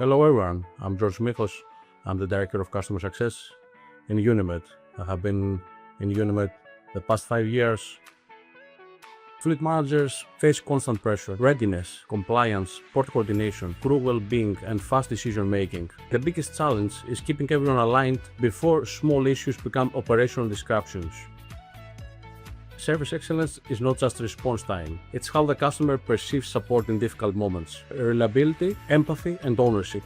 Hello everyone, I'm George Michos. I'm the Director of Customer Success in Unimed. I have been in Unimed the past 5 years. Fleet managers face constant pressure, readiness, compliance, port coordination, crew well-being, and fast decision-making. The biggest challenge is keeping everyone aligned before small issues become operational disruptions. Service excellence is not just response time, it's how the customer perceives support in difficult moments. Reliability, empathy, and ownership.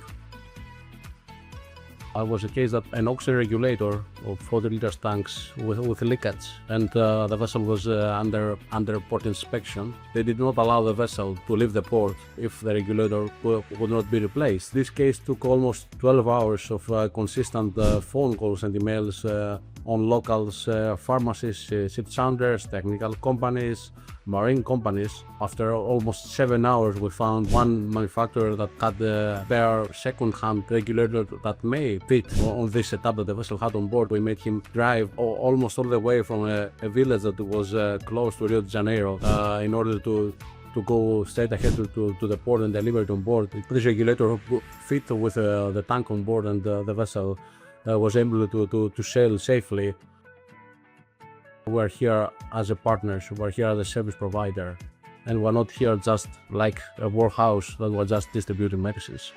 I was a case that an oxygen regulator of 40 liters tanks with leakage, and the vessel was under port inspection. They did not allow the vessel to leave the port if the regulator would not be replaced. This case took almost 12 hours of consistent phone calls and emails on locals, pharmacies, ship sounders, technical companies, marine companies. After almost 7 hours, we found one manufacturer that had the bare second-hand regulator that may fit on this setup that the vessel had on board. We made him drive almost all the way from a village that was close to Rio de Janeiro in order to go straight ahead to the port and deliver it on board. This regulator fit with the tank on board, and the vessel was able to sail safely. We're here as a partner, we're here as a service provider, and we're not here just like a warehouse that we're just distributing medicines.